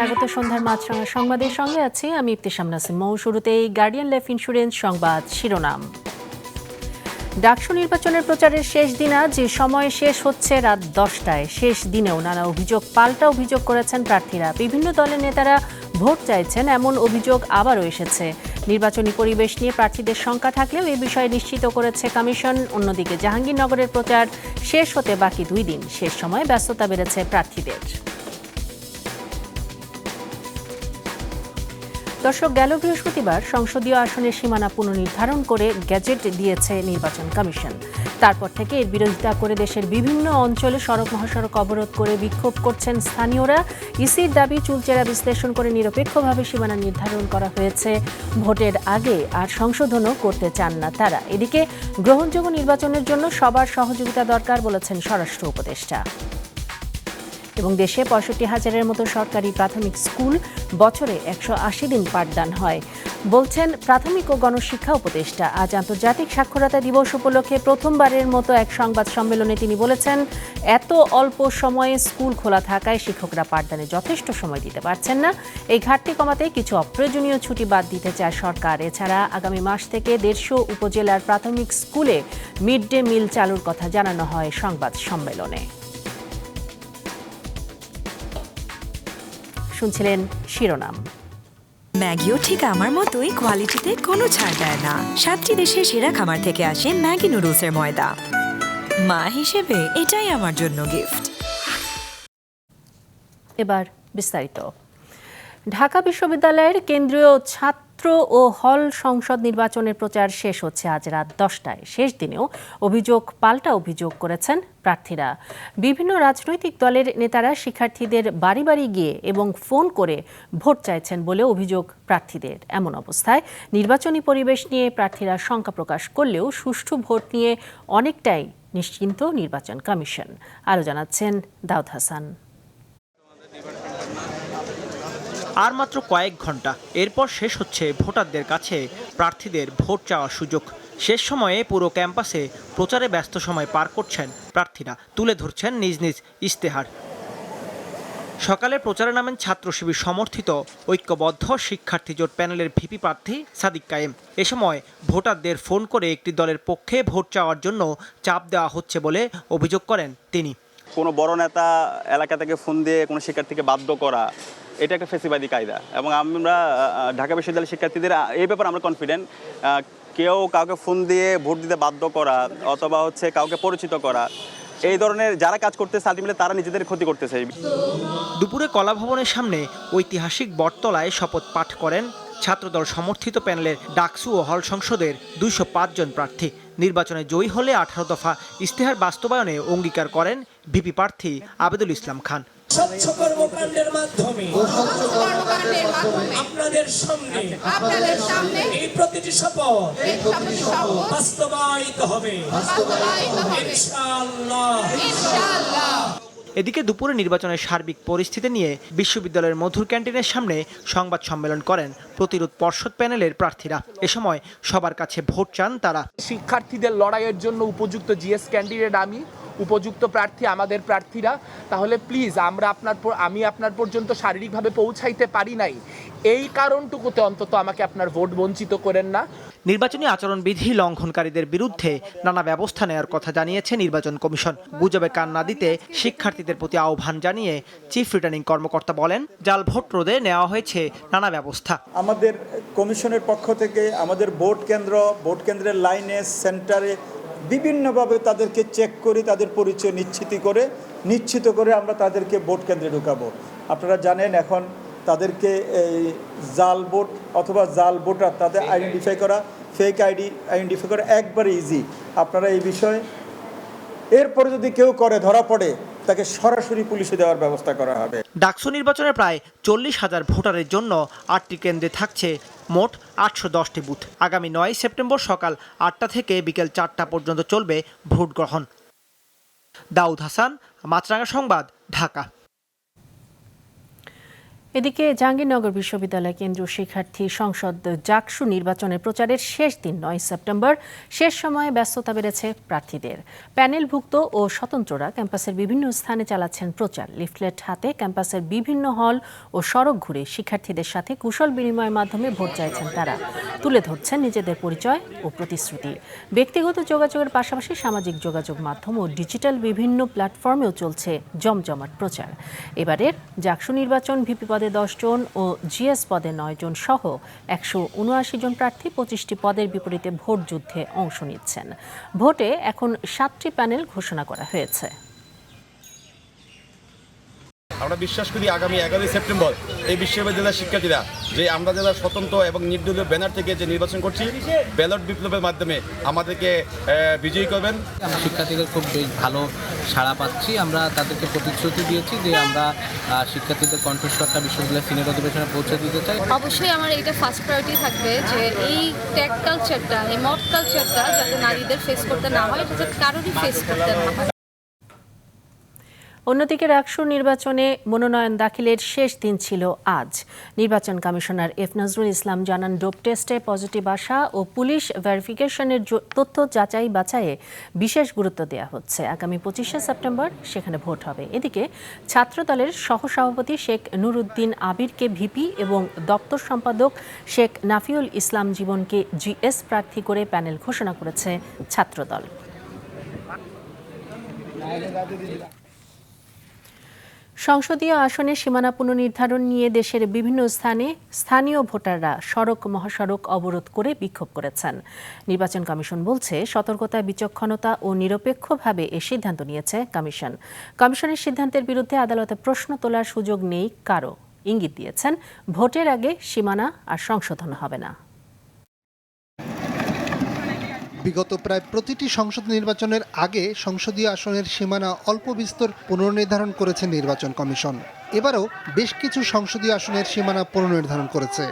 স্বাগত সন্ধ্যার মাছরাঙা সংবাদের সঙ্গে আছি আমি ইফতিসাম নাসিম। শুরুতেই গার্ডিয়ান লাইফ ইন্স্যুরেন্স সংবাদ শিরোনাম। ডাকসু নির্বাচনের প্রচারের শেষ দিন আজ, যে সময় শেষ হচ্ছে রাত 10টায়। শেষ দিনেও নানা অভিযোগ পাল্টা অভিযোগ করেছেন প্রার্থীরা। বিভিন্ন দলের নেতারা ভোট চাইছেন, এমন অভিযোগ আবারও এসেছে। নির্বাচনী পরিবেশ নিয়ে প্রার্থীদের শঙ্কা থাকলেও এ বিষয়ে নিশ্চিত করেছে কমিশন। অন্যদিকে জাহাঙ্গীরনগরের প্রচার শেষ হতে বাকি 2 দিন। শেষ সময়ে ব্যস্ততা বেড়েছে প্রার্থীদের। দর্শক, গেল বৃহস্পতিবার সংসদীয় আসনের সীমানা পুনর্নির্ধারণ করে গ্যাজেট দিয়েছে নির্বাচন কমিশন। তারপর থেকে এর বিরোধিতা করে দেশের বিভিন্ন অঞ্চলে সড়ক মহাসড়ক অবরোধ করে বিক্ষোভ করছেন স্থানীয়রা। ইসির দাবি চুলচেরা বিশ্লেষণ করে নিরপেক্ষভাবে সীমানা নির্ধারণ করা হয়েছে। ভোটের আগে আর সংশোধনও করতে চান না তারা। এদিকে গ্রহণযোগ্য নির্বাচনের জন্য সবার সহযোগিতা দরকার বলেছেন স্বরাষ্ট্র উপদেষ্টা। এবং দেশে 65,000-এর মতো সরকারি প্রাথমিক স্কুল বছরে 180 দিন পাঠদান হয় বলছেন প্রাথমিক ও গণশিক্ষা উপদেষ্টা। আজ আন্তর্জাতিক সাক্ষরতা দিবস উপলক্ষে প্রথমবারের মতো এক সংবাদ সম্মেলনে তিনি বলেছেন, এত অল্প সময়ে স্কুল খোলা থাকায় শিক্ষকরা পাঠদানে যথেষ্ট সময় দিতে পারছেন না। এই ঘাটতি কমাতে কিছু অপ্রয়োজনীয় ছুটি বাদ দিতে চায় সরকার। এছাড়া আগামী মাস থেকে 150 উপজেলার প্রাথমিক স্কুলে মিড ডে মিল চালুর কথা জানানো হয় সংবাদ সম্মেলনে। শুনছিলেন শিরোনাম। ম্যাগিও ঠিক আমার মতোই কোয়ালিটিতে কোনো ছাড় দেয় না। 7টি দেশের সেরা খামার থেকে আসে ম্যাগি নুডলসের ময়দা। মা হিসেবে এটাই আমার জন্য গিফট। এবার বিস্তারিত। ঢাকা বিশ্ববিদ্যালয়ের কেন্দ্রীয় ছাত্র ও হল সংসদ নির্বাচনের প্রচার শেষ হচ্ছে আজ রাত 10টায়। শেষ দিনেও পাল্টা অভিযোগ করেছেন প্রার্থীরা। বিভিন্ন রাজনৈতিক দলের নেতারা শিক্ষার্থীদের বাড়ি বাড়ি গিয়ে এবং ফোন করে ভোট চাইছেন বলে অভিযোগ প্রার্থীদের। এমন অবস্থায় নির্বাচনী পরিবেশ নিয়ে প্রার্থীরা শঙ্কা প্রকাশ করলেও সুষ্ঠু ভোট নিয়ে অনেকটাই নিশ্চিন্ত নির্বাচন কমিশন। আরও জানাচ্ছেন দাউদ হাসান। আর মাত্র কয়েক ঘন্টা, এরপর শেষ হচ্ছে ভোটারদের কাছে প্রার্থীদের ভোট চাওয়ার সুযোগ। শেষ সময়ে পুরো ক্যাম্পাসে প্রচারে ব্যস্ত সময় পার করছেন প্রার্থীরা, তুলে ধরছেন নিজ নিজ ইশতেহার। সকালে প্রচারে নামেন ছাত্র শিবির সমর্থিত ঐক্যবদ্ধ শিক্ষার্থী জোট প্যানেলের ভিপি প্রার্থী সাদিক কায়েম। এ সময় ভোটারদের ফোন করে একটি দলের পক্ষে ভোট চাওয়ার জন্য চাপ দেওয়া হচ্ছে বলে অভিযোগ করেন তিনি। কোনো বড় নেতা এলাকা থেকে ফোন দিয়ে কোনো শিক্ষার্থীকে বাধ্য করা, এটা একটা ফেসিবাদী কায়দা। এবং আমরা ঢাকা বিশ্ববিদ্যালয়ের শিক্ষার্থীদের এই ব্যাপারে আমরা কনফিডেন্ট। কেউ কাউকে ফোন দিয়ে ভোট দিতে বাধ্য করা অথবা কাউকে পরিচিত করা, এই ধরনের যারা কাজ করতেছে আলটিমেটলি তারা নিজেদের ক্ষতি করতেছে। দুপুরে কলাভবনের সামনে ঐতিহাসিক বটতলায় শপথ পাঠ করেন ছাত্রদল সমর্থিত প্যানেলের ডাকসু ও হল সংসদের 205 জন প্রার্থী। নির্বাচনে জয়ী হলে 18 দফা ইশতেহার বাস্তবায়নে অঙ্গীকার করেন ভিপি প্রার্থী আবেদুল ইসলাম খান। স্বচ্ছ কর্মকাণ্ডের মাধ্যমে আপনাদের সামনে এই প্রতিটি শপথ বাস্তবায়িত হবে ইনশাআল্লাহ। এদিকে দুপুরে নির্বাচনের সার্বিক পরিস্থিতি নিয়ে বিশ্ববিদ্যালয়ের মধুর ক্যান্টিনের সামনে সংবাদ সম্মেলন করেন প্রতিরোধ পর্ষদ প্যানেলের প্রার্থীরা। এ সময় সবার কাছে ভোট চান তারা। শিক্ষার্থীদের লড়াইয়ের জন্য উপযুক্ত জিএস ক্যান্ডিডেট আমি, উপযুক্ত প্রার্থী আমাদের প্রার্থীরা। তাহলে প্লিজ আমি আপনার পর্যন্ত শারীরিকভাবে পৌঁছাইতে পারি নাই, এই কারণটুকুতে অন্তত আমাকে আপনার ভোট বঞ্চিত করেন না। নির্বাচনী আচরণবিধি লঙ্ঘনকারীদের বিরুদ্ধে নানা ব্যবস্থা নেওয়ার কথা জানিয়েছে নির্বাচন কমিশন। গুজবে কান না দিতে শিক্ষার্থীদের প্রতি আহ্বান জানিয়ে চিফ রিটার্নিং কর্মকর্তা বলেন, জাল ভোট রোধে নেওয়া হয়েছে নানা ব্যবস্থা। আমাদের কমিশনের পক্ষ থেকে আমাদের ভোট কেন্দ্রের লাইনে সেন্টারে বিভিন্নভাবে তাদেরকে চেক করে তাদের পরিচয় নিশ্চিত করে আমরা তাদেরকে ভোট কেন্দ্রে ঢুকাবো। আপনারা জানেন এখন তাদেরকে এই জাল ভোট অথবা জাল ভোটার তাদের আইডেন্টিফাই করা, ফেক আইডেন্টিফাই করা একবারে ইজি। আপনারা এই বিষয়ে এরপরে যদি কেউ ধরা পড়ে তাকে সরাসরি পুলিশে দেওয়ার ব্যবস্থা করা হবে। ডাকসু নির্বাচনে প্রায় 40,000 ভোটারের জন্য 8টি কেন্দ্রে থাকছে মোট 810টি বুথ। আগামী 9 সেপ্টেম্বর সকাল 8টা থেকে বিকেল 4টা পর্যন্ত চলবে ভোট গ্রহণ। দাউদ হাসান, মাছরাঙা সংবাদ, ঢাকা। এদিকে জাহাঙ্গীরনগর বিশ্ববিদ্যালয় কেন্দ্রীয় শিক্ষার্থী সংসদ জাকসু নির্বাচনের প্রচারের শেষ দিন 9 সেপ্টেম্বর। শেষ সময়ে ব্যস্ততা বেড়েছে প্রার্থীদের। প্যানেলভুক্ত ও স্বতন্ত্ররা ক্যাম্পাসের বিভিন্ন স্থানে চালাচ্ছেন প্রচার। লিফলেট হাতে ক্যাম্পাসের বিভিন্ন হল ও সড়ক ঘুরে শিক্ষার্থীদের সাথে কুশল বিনিময়ের মাধ্যমে ভোট চাইছেন তারা। তুলে ধরছেন নিজেদের পরিচয় ও প্রতিশ্রুতি। ব্যক্তিগত যোগাযোগের পাশাপাশি সামাজিক যোগাযোগ মাধ্যম ও ডিজিটাল বিভিন্ন প্ল্যাটফর্মেও চলছে জমজমাট প্রচার। এবারের জাকসু নির্বাচন ভিপি পদে 10 জন ও জিএস পদে 9 জন সহ 179 জন প্রার্থী 25টি পদের বিপরীতে ভোট যুদ্ধে অংশ নিচ্ছেন। ভোটে এখন 7টি প্যানেল ঘোষণা করা হয়েছে। আমরা বিশ্বাস করি আগামী 11 সেপ্টেম্বর এই বিশ্ববিদ্যালয়ের শিক্ষার্থীরা যে আমরা যারা স্বতন্ত্র এবং নির্দলীয় ব্যানার থেকে যে নির্বাচন করছি, ব্যালট বিপ্লবের মাধ্যমে আমাদেরকে বিজয়ী করবেন। আমরা শিক্ষার্থীদের খুব বেশ ভালো সাড়া পাচ্ছি। আমরা তাদেরকে প্রতিশ্রুতি দিয়েছি যে আমরা শিক্ষার্থীদের কণ্ঠস্বরটা বিশ্ববিদ্যালয়ের সিনিয়র অধিবেশনে পৌঁছে দিতে চাই। অবশ্যই আমার এটা ফার্স্ট প্রায়োরিটি থাকবে যে এই ট্যাগ কালচারটা, এই মড কালচারটা যাতে নারীদের ফেস করতে না হয়, এটা যাতে কারোরই ফেস করতে না হয়। অন্যদিকে রাকসু নির্বাচনে মনোনয়ন দাখিলের শেষ দিন ছিল আজ। নির্বাচন কমিশনার এফ নজরুল ইসলাম জানান, ডোপ টেস্টে পজিটিভ আসা ও পুলিশ ভেরিফিকেশনের তথ্য যাচাই বাছাইয়ে বিশেষ গুরুত্ব দেওয়া হচ্ছে। আগামী 25শে সেপ্টেম্বর সেখানে ভোট হবে। এদিকে ছাত্রদলের সহসভাপতি শেখ নুরুদ্দিন আবিরকে ভিপি এবং দপ্তর সম্পাদক শেখ নাফিউল ইসলাম জীবনকে জিএস প্রার্থী করে প্যানেল ঘোষণা করেছে ছাত্রদল। সংসদীয় আসনের সীমানা পুনর্নির্ধারণ নিয়ে দেশের বিভিন্ন স্থানে স্থানীয় ভোটাররা সড়ক মহাসড়ক অবরোধ করে বিক্ষোভ করেছেন। নির্বাচন কমিশন বলছে, সতর্কতা, বিচক্ষণতা ও নিরপেক্ষভাবে এ সিদ্ধান্ত নিয়েছে কমিশন। কমিশনের সিদ্ধান্তের বিরুদ্ধে আদালতে প্রশ্ন তোলার সুযোগ নেই কারও। ইঙ্গিত দিয়েছেন, ভোটের আগে সীমানা আর সংশোধন হবে না। বিগত প্রায় প্রতিটি সংসদ নির্বাচনের আগে সংসদীয় আসনের সীমানা অল্প বিস্তর পুনর্নির্ধারণ করেছে নির্বাচন কমিশন। এবারও বেশ কিছু সংসদীয় আসনের সীমানা পুনর্নির্ধারণ করেছে।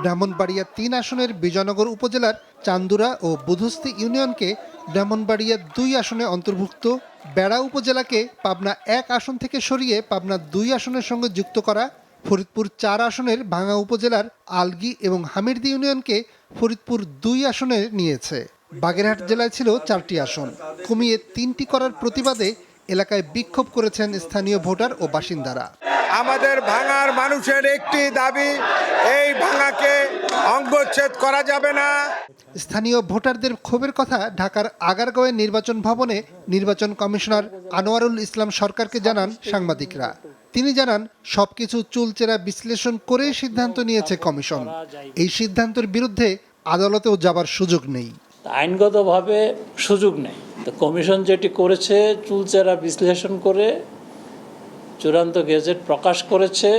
ব্রাহ্মণবাড়িয়া 3 আসনের বিজয়নগর উপজেলার চান্দুরা ও বুধস্তি ইউনিয়নকে ব্রাহ্মণবাড়িয়া 2 আসনে অন্তর্ভুক্ত, বেড়া উপজেলাকে পাবনা 1 আসন থেকে সরিয়ে পাবনা 2 আসনের সঙ্গে যুক্ত করা, ফরিদপুর 4 আসনের ভাঙ্গা উপজেলার আলগি এবং হামিরদি ইউনিয়নকে ফরিদপুর 2 আসনে নিয়েছে। বাগেরহাট জেলায় ছিল 4টি আসন, কমিয়ে 3টি করার প্রতিবাদে এলাকায় বিক্ষোভ করেছেন স্থানীয় ভোটার ও বাসিন্দারা। আমাদের ভাঙার মানুষের একটি দাবি, এই ভাঙাকে অঙ্গচ্ছেদ করা যাবে না। স্থানীয় ভোটারদের ক্ষোভের কথা ঢাকার আগারগাঁওয়ের নির্বাচন ভবনে নির্বাচন কমিশনার আনোয়ারুল ইসলাম সরকারকে জানান সাংবাদিকরা। তিনি জানান, সবকিছু চুলচেরা বিশ্লেষণ করে সিদ্ধান্ত নিয়েছে কমিশন। এই সিদ্ধান্তের বিরুদ্ধে আদালতেও যাবার সুযোগ নেই। আইনগতভাবে সুযোগ নেই। তো কমিশন যেটি করেছে, চুলচেরা বিশ্লেষণ করে চূড়ান্ত গেজেট প্রকাশ করেছে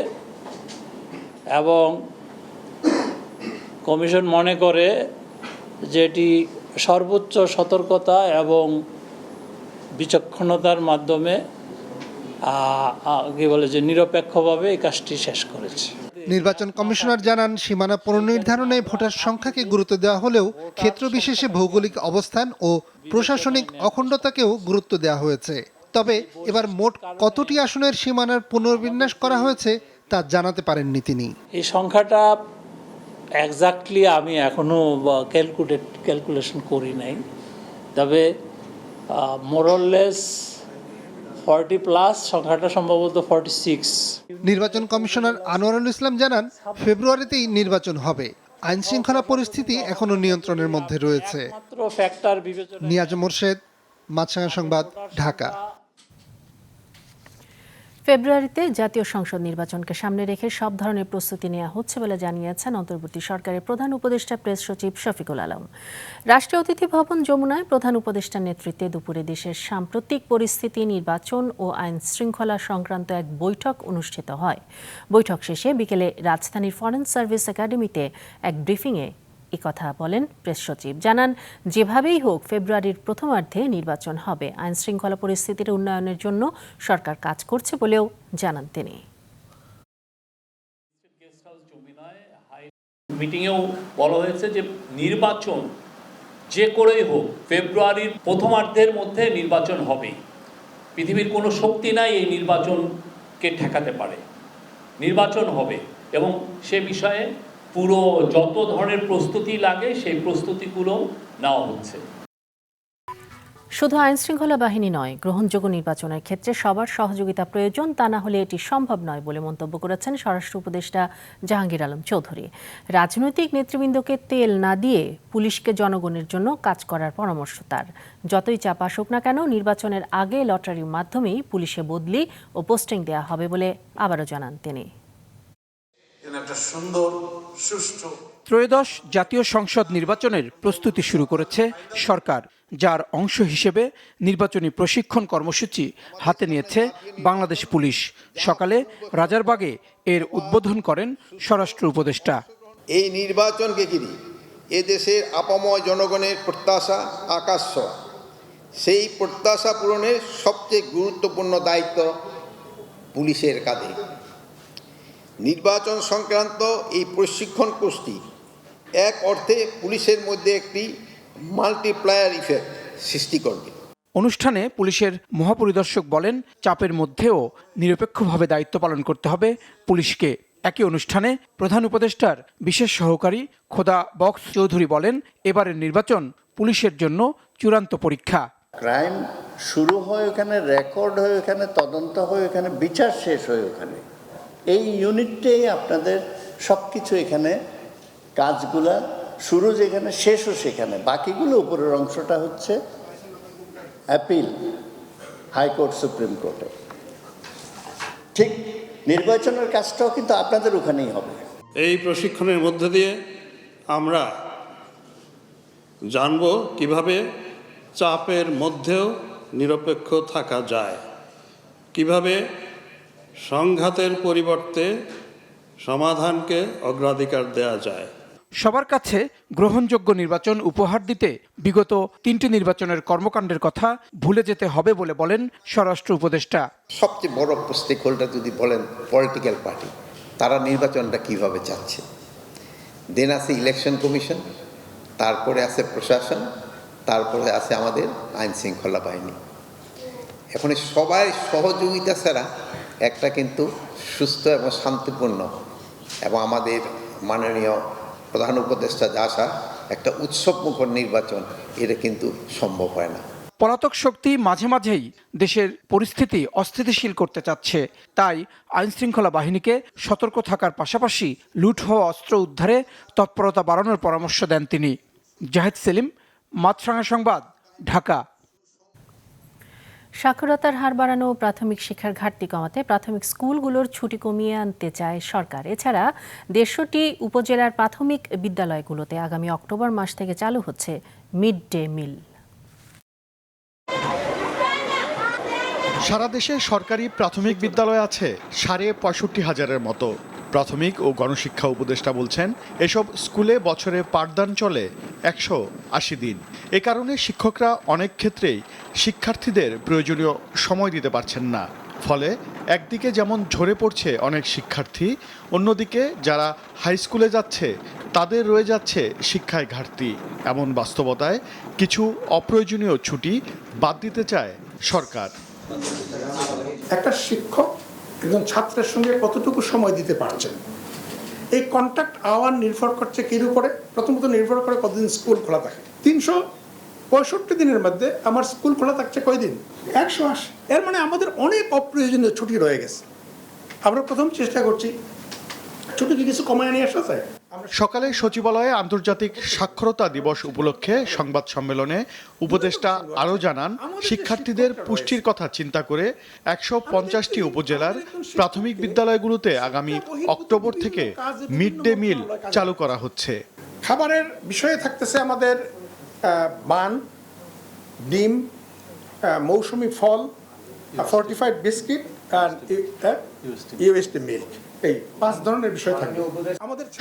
এবং কমিশন মনে করে যে এটি সর্বোচ্চ সতর্কতা এবং বিচক্ষণতার মাধ্যমে নিরপেক্ষভাবে এই কাজটি শেষ করেছে। নির্বাচন কমিশনার জানান, সীমানা পুনর্নির্ধারণে ভোটার সংখ্যাকে গুরুত্ব দেওয়া হলেও ক্ষেত্র বিশেষে ভৌগোলিক অবস্থান ও প্রশাসনিক অখণ্ডতাকেও গুরুত্ব দেওয়া হয়েছে। তবে এবার মোট কতটি আসনের সীমানার পুনর্বিন্যাস করা হয়েছে তা জানাতে পারেননি তিনি। এই সংখ্যাটা এক্স্যাক্টলি আমি এখনো ক্যালকুলেশন করি নাই, তবে মোরলেস 40+ সংখ্যাটা সম্ভবত 46। নির্বাচন কমিশনার আনোয়ারুল ইসলাম জানান, ফেব্রুয়ারিতেই নির্বাচন হবে। আইন শৃঙ্খলা পরিস্থিতি এখনো নিয়ন্ত্রণের মধ্যে রয়েছে। নিয়াজ মোরশেদ, মাছরাঙা সংবাদ, ঢাকা। ফেব্রুয়ারিতে জাতীয় সংসদ নির্বাচনকে সামনে রেখে সব ধরনের প্রস্তুতি নেওয়া হচ্ছে বলে জানিয়েছেন অন্তর্বর্তী সরকারের প্রধান উপদেষ্টা প্রেস সচিব শফিকুল আলম। রাষ্ট্রীয় অতিথি ভবন যমুনায় প্রধান উপদেষ্টার নেতৃত্বে দুপুরে দেশের সাম্প্রতিক পরিস্থিতি, নির্বাচন ও আইন শৃঙ্খলা সংক্রান্ত এক বৈঠক অনুষ্ঠিত হয়। বৈঠক শেষে বিকেলে রাজধানীর ফরেন সার্ভিস একাডেমিতে এক ব্রিফিংয়ে কথা বলেন প্রেস সচিব। জানান, যেভাবেই হোক ফেব্রুয়ারির প্রথমার্ধে নির্বাচন হবে। আইন শৃঙ্খলা পরিস্থিতির উন্নয়নের জন্য সরকার কাজ করছে বলেও জানান তিনি। মিটিংয়েও বলা হয়েছে যে নির্বাচন যে করেই হোক ফেব্রুয়ারির প্রথমার্ধের মধ্যে নির্বাচন হবে। পৃথিবীর কোনো শক্তি নাই এই নির্বাচন কে ঠেকাতে পারে। নির্বাচন হবে এবং সে বিষয়ে পুরো যত ধরনের প্রস্তুতি লাগে সেই প্রস্তুতিগুলো নেওয়া হচ্ছে। শুধু আইনশৃঙ্খলা বাহিনী নয়, গ্রহণযোগ্য নির্বাচনের ক্ষেত্রে সবার সহযোগিতা প্রয়োজন, তা না হলে এটি সম্ভব নয় বলে মন্তব্য করেছেন স্বরাষ্ট্র উপদেষ্টা জাহাঙ্গীর আলম চৌধুরী। রাজনৈতিক নেতৃবৃন্দকে তেল না দিয়ে পুলিশকে জনগণের জন্য কাজ করার পরামর্শ তার। যতই চাপ আসুক না কেন, নির্বাচনের আগে লটারির মাধ্যমেই পুলিশে বদলি ও পোস্টিং দেওয়া হবে বলে আবারও জানান তিনি। ত্রয়োদশ জাতীয় সংসদ নির্বাচনের প্রস্তুতি শুরু করেছে সরকার, যার অংশ হিসেবে নির্বাচনী প্রশিক্ষণ কর্মসূচি হাতে নিয়েছে বাংলাদেশ পুলিশ। সকালে রাজারবাগে এর উদ্বোধন করেন স্বরাষ্ট্র উপদেষ্টা। এই নির্বাচনকে ঘিরে এদেশের আপাময় জনগণের প্রত্যাশা আকাশ ছোঁয়া। সেই প্রত্যাশা পূরণের সবচেয়ে গুরুত্বপূর্ণ দায়িত্ব পুলিশের কাঁধে। নির্বাচন সংক্রান্ত এই প্রশিক্ষণ কোর্সটি এক অর্থে পুলিশের মধ্যে একটি মাল্টিপ্লায়ার ইফেক্ট সৃষ্টি করবে। অনুষ্ঠানে পুলিশের মহাপরিদর্শক বলেন, চাপের মধ্যেও নিরপেক্ষভাবে দায়িত্ব পালন করতে হবে পুলিশকে। একই অনুষ্ঠানে প্রধান উপদেষ্টার বিশেষ সহকারী খোদা বক্স চৌধুরী বলেন, এবারের নির্বাচন পুলিশের জন্য চূড়ান্ত পরীক্ষা। ক্রাইম শুরু হয় ওখানে, রেকর্ড হয় ওখানে, তদন্ত হয় ওখানে, বিচার শেষ হয় ওখানে। এই ইউনিটটাই আপনাদের সব কিছু এখানে কাজগুলা শুরু যেখানে, শেষও সেখানে। বাকিগুলো উপরের অংশটা হচ্ছে অ্যাপিল হাইকোর্ট, সুপ্রিম কোর্টে। ঠিক নির্বাচনের কাজটাও কিন্তু আপনাদের ওখানেই হবে। এই প্রশিক্ষণের মধ্য দিয়ে আমরা জানব কিভাবে চাপের মধ্যেও নিরপেক্ষ থাকা যায়, কিভাবে সংঘাতের পরিবর্তে সমাধানকে অগ্রাধিকার দেওয়া যায়। সবার কাছে গ্রহণযোগ্য নির্বাচন উপহার দিতে বিগত 3টি নির্বাচনের কর্মকাণ্ডের কথা ভুলে যেতে হবে বলে বলেন স্বরাষ্ট্র উপদেষ্টা। সবচেয়ে বড় স্টেক হোল্ডার যদি বলেন পলিটিক্যাল পার্টি, তারা নির্বাচনটা কিভাবে চাচ্ছে। দেন আছে ইলেকশন কমিশন, তারপরে আছে প্রশাসন, তারপরে আছে আমাদের আইন শৃঙ্খলা বাহিনী। এখন সবাই সহযোগিতা ছাড়া একটা কিন্তু সুস্থ এবং শান্তিপূর্ণ এবং আমাদের মাননীয় প্রধান উপদেষ্টা যা আসা একটা উৎসবমুখর নির্বাচন, এটা কিন্তু সম্ভব হয় না। পলাতক শক্তি মাঝে মাঝেই দেশের পরিস্থিতি অস্থিতিশীল করতে চাচ্ছে, তাই আইনশৃঙ্খলা বাহিনীকে সতর্ক থাকার পাশাপাশি লুট হওয়া অস্ত্র উদ্ধারে তৎপরতা বাড়ানোর পরামর্শ দেন তিনি। জাহিদ সেলিম, মাছরাঙা সংবাদ, ঢাকা। সাক্ষরতার হার বাড়ানো ও প্রাথমিক শিক্ষার ঘাটতি কমাতে প্রাথমিক স্কুলগুলোর ছুটি কমিয়ে আনতে চায় সরকার। এছাড়া 150টি উপজেলার প্রাথমিক বিদ্যালয়গুলোতে আগামী অক্টোবর মাস থেকে চালু হচ্ছে মিড ডে মিল। সারা দেশে সরকারি প্রাথমিক বিদ্যালয় আছে 65,500-এর মতো। প্রাথমিক ও গণশিক্ষা উপদেষ্টা বলছেন, এসব স্কুলে বছরে পাঠদান চলে 180 দিন। এ কারণে শিক্ষকরা অনেক ক্ষেত্রেই শিক্ষার্থীদের প্রয়োজনীয় সময় দিতে পারছেন না। ফলে একদিকে যেমন ঝরে পড়ছে অনেক শিক্ষার্থী, অন্যদিকে যারা হাই স্কুলে যাচ্ছে তাদের রয়ে যাচ্ছে শিক্ষায় ঘাটতি। এমন বাস্তবতায় কিছু অপ্রয়োজনীয় ছুটি বাদ দিতে চায় সরকার। একটা শিক্ষক একজন ছাত্রের সঙ্গে কতটুকু সময় দিতে পারছেন, এই কন্ট্যাক্ট আওয়ার নির্ভর করছে কির উপরে? প্রথমত নির্ভর করে কতদিন স্কুল খোলা থাকে। 365 দিনের মধ্যে আমার স্কুল খোলা থাকছে কয়দিন? 180। এর মানে আমাদের অনেক অপ্রয়োজনীয় ছুটি রয়ে গেছে। আমরা প্রথম চেষ্টা করছি ছুটিকে কিছু কমায় নিয়ে আসা যায়। সকালে সচিবালয়ে আন্তর্জাতিক সাক্ষরতা দিবস উপলক্ষে সংবাদ সম্মেলনে উপদেষ্টা আরও জানান, শিক্ষার্থীদের পুষ্টির কথা চিন্তা করে 150টি উপজেলার প্রাথমিক বিদ্যালয়গুলোতে আগামী অক্টোবর থেকে মিড ডে মিল চালু করা হচ্ছে। খাবারের বিষয়ে থাকতেছে আমাদের বান, ডিম, মৌসুমি ফল, ফর্টিফাইড বিস্কিট আর ইউএসটি মিল্ক, এই 5 ধরনের বিষয় থাকবে।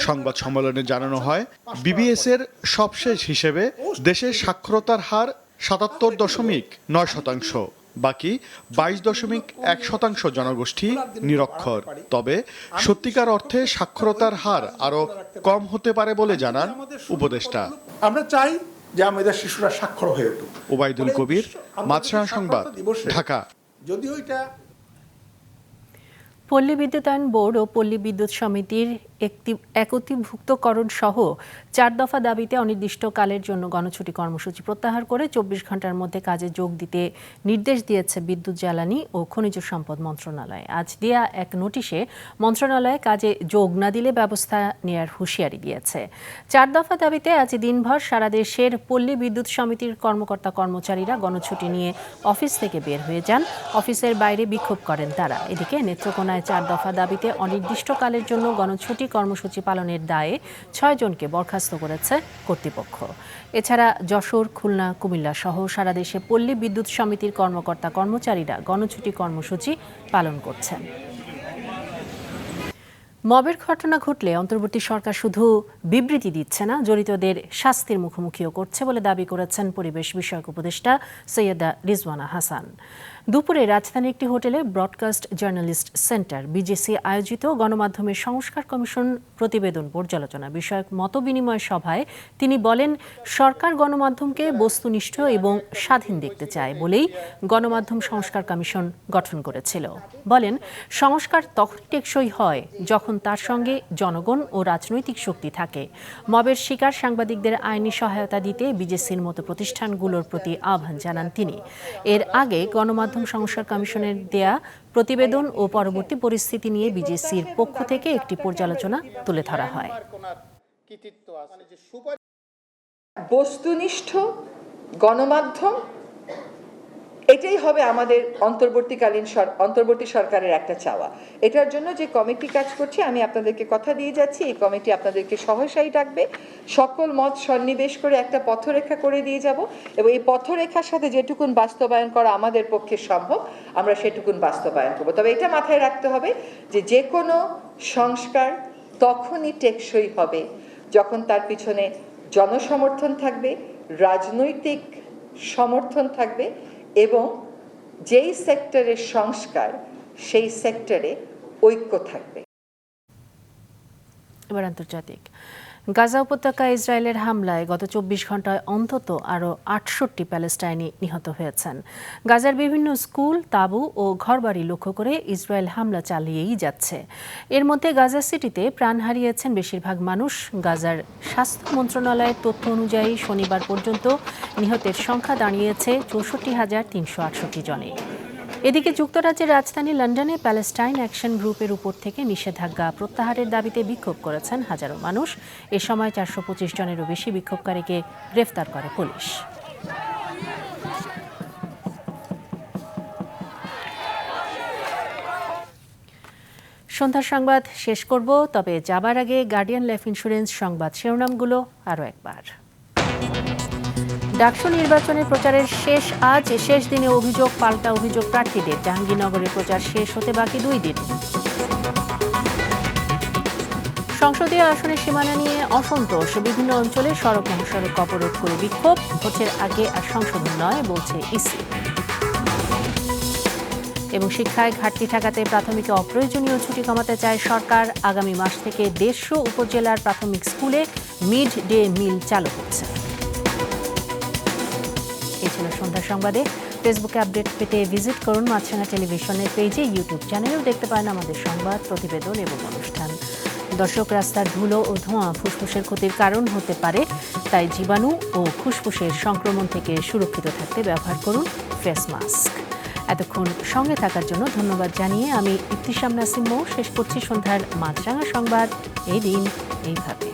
সংবাদ সম্মেলনে জানানো হয়, বিবিএস এর সবশেষ হিসেবে দেশে সাক্ষরতার হার 77.9%। বাকি 22.1% জনগোষ্ঠী নিরক্ষর। তবে সত্যিকার অর্থে সাক্ষরতার হার আরও কম হতে পারে বলে জানান উপদেষ্টা। আমরা চাই যে আমাদের শিশুরা সাক্ষর হয়ে উঠুক। ওবায়দুল কবির, মাছরাঙা সংবাদ, ঢাকা। যদিও এটা পল্লী বিদ্যুতায়ন বোর্ড ও পল্লী বিদ্যুৎ সমিতির একত্রীভুক্তকরণ সহ 4 দফা দাবিতে অনির্দিষ্টকালের জন্য গণছুটি কর্মসূচি প্রত্যাহার করে 24 ঘন্টার মধ্যে কাজে যোগ দিতে নির্দেশ দিয়েছে বিদ্যুৎ জ্বালানি ও খনিজ সম্পদ মন্ত্রণালয়। আজ দেয়া এক নোটিশে মন্ত্রণালয় কাজে যোগ না দিলে ব্যবস্থা নেয়ার হুঁশিয়ারি দিয়েছে। 4 দফা দাবিতে আজ দিনভর সারা দেশের পল্লী বিদ্যুৎ সমিতির কর্মকর্তা কর্মচারীরা গণছুটি নিয়ে অফিস থেকে বের হয়ে যান। অফিসের বাইরে বিক্ষোভ করেন তারা। এদিকে নেত্রকোনায় 4 দফা দাবিতে অনির্দিষ্টকালের জন্য গণছুটি কর্মসূচি পালনের দায়ে 6 জনকে বরখাস্ত করেছে কর্তৃপক্ষ। এছাড়া যশোর, খুলনা, কুমিল্লা সহ সারা দেশে পল্লী বিদ্যুৎ সমিতির কর্মকর্তা কর্মচারীরা গণছুটি কর্মসূচি পালন করছেন। মবের ঘটনা ঘটলে অন্তর্বর্তী সরকার শুধু বিবৃতি দিচ্ছে না, জড়িতদের শাস্তির মুখোমুখিও করছে বলে দাবি করেছেন পরিবেশ বিষয়ক উপদেষ্টা সৈয়দা রিজওয়ানা হাসান। দুপুরে রাজধানীর একটি হোটেলে ব্রডকাস্ট জার্নালিস্ট সেন্টার বিজেসি আয়োজিত গণমাধ্যমের সংস্কার কমিশন প্রতিবেদন পর্যালোচনা বিষয়ক মতবিনিময় সভায় তিনি বলেন, সরকার গণমাধ্যমকে বস্তুনিষ্ঠ এবং স্বাধীন দেখতে চায় বলেই গণমাধ্যম সংস্কার কমিশন গঠন করেছিল। বলেন, সংস্কার তখনই টেকসই হয় যখন তার সঙ্গে জনগণ ও রাজনৈতিক শক্তি থাকে। মবের শিকার সাংবাদিকদের আইনি সহায়তা দিতে বিজেসির মতো প্রতিষ্ঠানগুলোর প্রতি আহ্বান জানান তিনি। এর আগে গণমাধ্যম সংস্কার কমিশনের দেয়া প্রতিবেদন ও পরবর্তী পরিস্থিতি নিয়ে বিজেসির পক্ষ থেকে একটি পর্যালোচনা তুলে ধরা হয়। বস্তুনিষ্ঠ গণমাধ্যম, এটাই হবে আমাদের অন্তর্বর্তী সরকারের একটা চাওয়া। এটার জন্য যে কমিটি কাজ করছে, আমি আপনাদেরকে কথা দিয়ে যাচ্ছি, এই কমিটি আপনাদেরকে সহসাই ডাকবে, সকল মত সন্নিবেশ করে একটা পথরেখা করে দিয়ে যাব এবং এই পথরেখার সাথে যেটুকুন বাস্তবায়ন করা আমাদের পক্ষে সম্ভব আমরা সেটুকুন বাস্তবায়ন করব। তবে এটা মাথায় রাখতে হবে যে কোনো সংস্কার তখনই টেকসই হবে যখন তার পিছনে জনসমর্থন থাকবে, রাজনৈতিক সমর্থন থাকবে এবং যেই সেক্টরের সংস্কার সেই সেক্টরে ঐক্য থাকবে। এবার আন্তর্জাতিক। গাজা উপত্যকায় ইসরায়েলের হামলায় গত 24 ঘন্টায় অন্তত আরও 68 প্যালেস্টাইনি নিহত হয়েছেন। গাজার বিভিন্ন স্কুল, তাঁবু ও ঘরবাড়ি লক্ষ্য করে ইসরায়েল হামলা চালিয়েই যাচ্ছে। এর মধ্যে গাজা সিটিতে প্রাণ হারিয়েছেন বেশিরভাগ মানুষ। গাজার স্বাস্থ্য মন্ত্রণালয়ের তথ্য অনুযায়ী শনিবার পর্যন্ত নিহতের সংখ্যা দাঁড়িয়েছে 64,368 জনে। এদিকে যুক্তরাজ্যের রাজধানী লন্ডনে প্যালেস্টাইন অ্যাকশন গ্রুপের উপর থেকে নিষেধাজ্ঞা প্রত্যাহারের দাবিতে বিক্ষোভ করেছেন হাজারো মানুষ। এ সময় 425 জনেরও বেশি বিক্ষোভকারীকে গ্রেফতার করে পুলিশ। সন্ধ্যার সংবাদ শেষ করব, তবে যাবার আগে গার্ডিয়ান লাইফ ইন্স্যুরেন্স সংবাদ শিরোনামগুলো আরও একবার। ডাকসু নির্বাচনের প্রচারের শেষ দিনে অভিযোগ পাল্টা অভিযোগ প্রার্থীদের। জাহাঙ্গীরনগরের প্রচার শেষ হতে বাকি 2 দিন। সংসদীয় আসনের সীমানা নিয়ে অসন্তোষ, বিভিন্ন অঞ্চলে সড়ক মহাসড়ক অবরোধ করে বিক্ষোভ। ভোটের আগে আর সংশোধন নয় বলছে ইসি। এবং শিক্ষায় ঘাটতি ঠেকাতে প্রাথমিকে অপ্রয়োজনীয় ছুটি কমাতে চায় সরকার। আগামী মাস থেকে 150 উপজেলার প্রাথমিক স্কুলে মিড ডে মিল চালু হচ্ছে। এই ছিল সন্ধ্যার সংবাদে। ফেসবুকে আপডেট পেতে ভিজিট করুন মাছরাঙা টেলিভিশনের পেজে, ইউটিউব চ্যানেলেও দেখতে পারেন আমাদের সংবাদ, প্রতিবেদন এবং অনুষ্ঠান। দর্শক, রাস্তার ধুলো ও ধোঁয়া ফুসফুসের ক্ষতির কারণ হতে পারে, তাই জীবাণু ও ফুসফুসের সংক্রমণ থেকে সুরক্ষিত থাকতে ব্যবহার করুন ফেস মাস্ক। এতক্ষণ সঙ্গে থাকার জন্য ধন্যবাদ জানিয়ে আমি ইফতিসাম নাসিম শেষ করছি সন্ধ্যার মাছরাঙা সংবাদ। এই দিন এইভাবে।